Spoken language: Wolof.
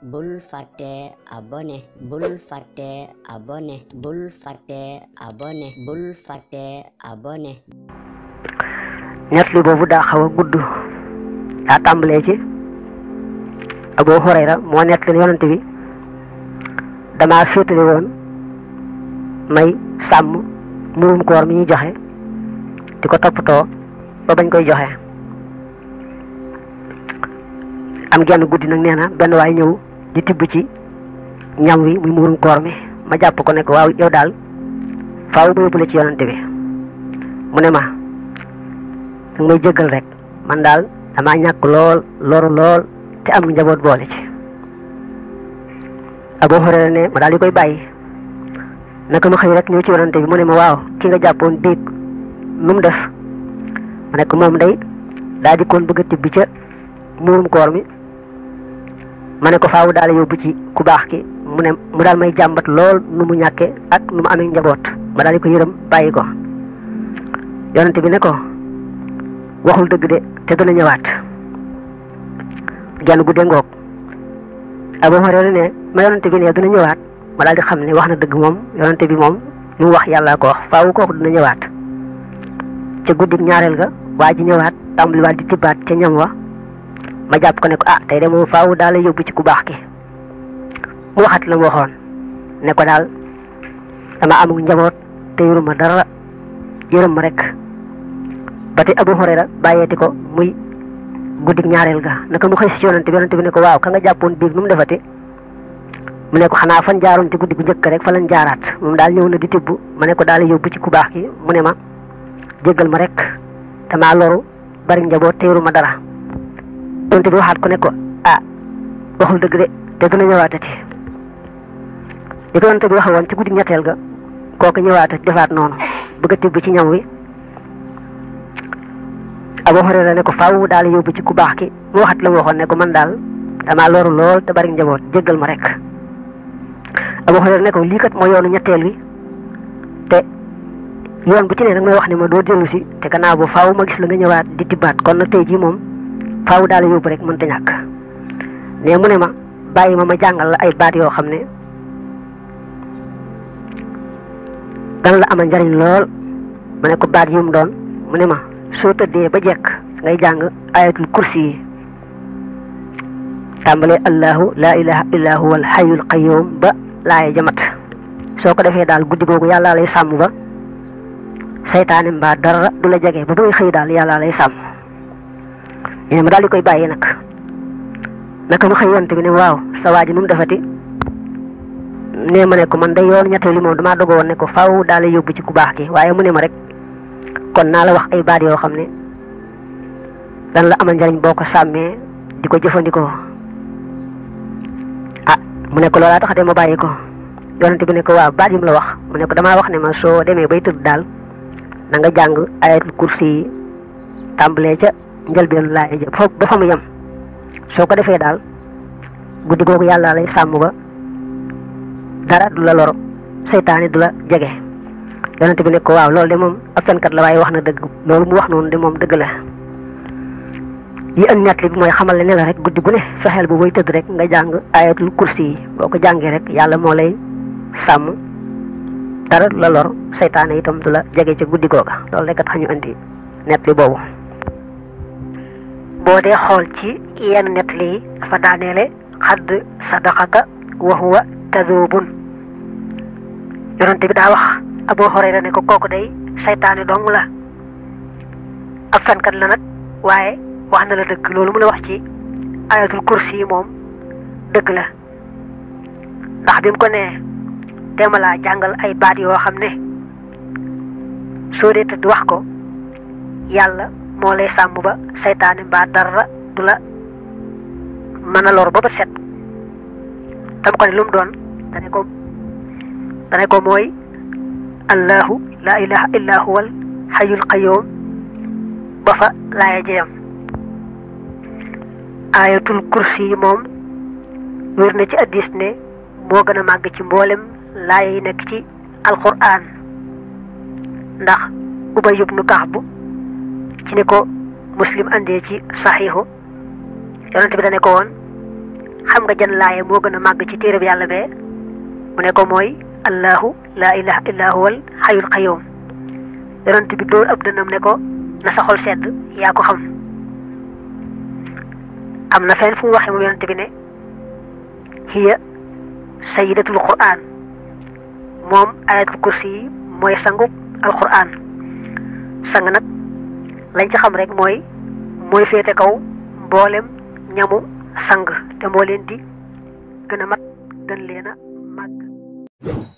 bul fàtte abonné bul fàtte abonné bul fàtte abonné bul fàtte abonné. ñett li boobu daa xaw a gudd daa tàmbalee ci Abu Hurayra moo nekk leen yonante bi damaa féetale woon may sàmm murum koor mi ñuy joxe di ko toppatoo ba bañ koy joxe. am genn guddi nag nee na benn waay ñëw di tibb ci ñam wi muy murum koor mi ma jàpp ko ne ko waaw yow daal faaw ma yóbbule ci yonante bi mu ne ma may jéggal rek man daal damaa ñàkk lool loru lool te am njaboot boole ci. Abu Hurayra ne ma daal di koy bàyyi naka ma xëy rek ñëw ci yonante bi mu ne ma waaw ki nga jàppoon biig nu mu def ma ne ko moom day daa di koon bëgg a tibb ca murum koor mi ma ne ko faaw daal yóbbu ci ku baax ki mu daal may jàmbat lool nu mu ñàkke ak nu mu amee njaboot ma daal di ko yërëm bàyyi ko. yonante bi ne ko waxul dëgg de te dana ñëwaat. genn guddee ngoog Abu Hurayra ne ma yonante bi ne dana ñëwaat ma daal di xam ne wax na dëgg moom yonante bi moom lu mu wax yàllaa ko wax faaw kooku dina ñëwaat. ca guddi ñaareel ga waa ji ñëwaat tàmbaliwaat di tibbaat ca ñam wa ma jàpp ko ne ko tey de moom faaw daal la yóbbu ci ku baax ki mu waxat la mu waxoon ne ko daal dama amul njaboot te yoruma dara yërëm ma rek. ba tey Abu Hurayra bàyyeeti ko muy guddi ñaareel ga naka mu xëy si yonante bi ne ko waaw ka nga jàppoon biig nu mu defati mu ne ko xanaa fan jaaroon ci guddi gu njëkk rek fa lañ jaaraat moom daal ñëw na di tibb ma ne ko daal yóbbu ci ku baax ki mu ne ma jéggal ma rek damaa loru bari njaboot te yoruma dara. yonante bi waxaat ko ne ko waxul dëgg de te dina ñëwaatati. li ko yonante bi waxe woon ci guddi ñetteel ga kooku ñëwaatati defaat noonu bëgg a tibb ci ñam wi. Abu Hurayra ne ko faaw daal yóbbu ci ku baax ki mu waxat la mu waxoon ne ko man daal damaa loru lool te bari njaboot jéggal ma rek. Abu Hurayra ne ko lii kat mooy yoonu ñetteel wi te yoon bu ci ne nag may wax ne ma doo dellu si te gannaaw ba faaw ma gis la nga ñëwaat di tibbaat kon nag tey jii moom faaw daal yóbbu rek mënta ñàkk. ne mu ne ma bàyyi ma jàngal la ay baat yoo xam ne dana la amal njariñ lool ma ne ko baat yu mu doon mu ne ma soo tëddee ba jekk ngay jàng ayatul kursi yi tàmbalee allahu laa ilaha illa huwa al hayyul qayyum ba laaya jamat soo ko defee daal guddi googu yàllaa lay sàmm ba saytaane mbaa dara du la jege ba ba ngay xëy daal yàllaa lay sàmm. ñu ne ma daal di koy bàyyi naka ma xëy yonte bi ne waaw sa waa ji nu mu defati ne ma ne ko man day yoon ñetteelu moom damaa dogo woon ne ko faaw daal di yóbbu ci ku baax ki waaye mu ne ma rek kon naa la wax ay baat yoo xam ne dan la amal njariñ boo ko sàmmee di ko jëfandikoo. mu ne ko loolaa tax de ma bàyyi ko. yonente bi ne ko waaw baat yi mu la wax mu ne ko damaa wax ne ma soo demee bay tëdd daal na nga jàng ayatul kursi yi tàmbalee ca njëlbeelu laay ja ba fa mu yem soo ko defee daal guddi googu yàlla lay sàmm ba dara du la loro seytaane du la jege. yonente bi ne ko waaw loolu de moom ab fenkat la waaye wax na dëgg loolu mu wax noonu de moom dëgg la. yi ënd ñett li bi mooy xamal ne la rek guddi gu ne fexeel bu boy tëdd rek nga jàng ayatul kursi yi boo ko jàngee rek yàlla moo lay sàmm dara du la lor seytaane itam du la jege ca guddi googa loolu rek a tax ñu indi nett li boobu. boo dee xool ci yenn nett li dafa daaneele xadd sadaqaka wa huwa kadubun. yonente bi daa wax Abu Hurayra ne ko kooku day seytaane dong la ab fenkat la nag waaye wax na la dëgg loolu mu la wax ci ayatul kursi yi moom dëgg la ndax bi mu ko nee dema laa jàngal ay baat yoo xam ne soo dee tëdd wax ko yàlla moo lay sàmm ba seytaane mbaa dara du la mën a lor ba set tam ko ne lu mu doon dane ko mooy allahu laa ilaha illa huwal hayyul qayyum ba fa laaya jeyam. ayatul kursi yi moom wér na ci addis ne moo gën a màgg ci mboolem laaya yi nekk ci alquran ndax Ubay ibnu Kaab ci ne ko Muslim andee ci saxiixu yonent bi dane ko woon xam nga jan laaye moo gën a màgg ci téereb yàlla bee mu ne ko mooy allahu laa ilaha illa huwal xayul xayoom yonent bi dóor ab dënam ne ko na sa xol sedd yaa ko xam am na fenn fu mu waxee moom yonent bi ne hiya sayyidatul qur'an moom ayatul kursi yi mooy sangub alquran sang nag lañ ci xam rek mooy féete kaw mboolem ñamu sang te moo leen di gën a mat gën leen a màgg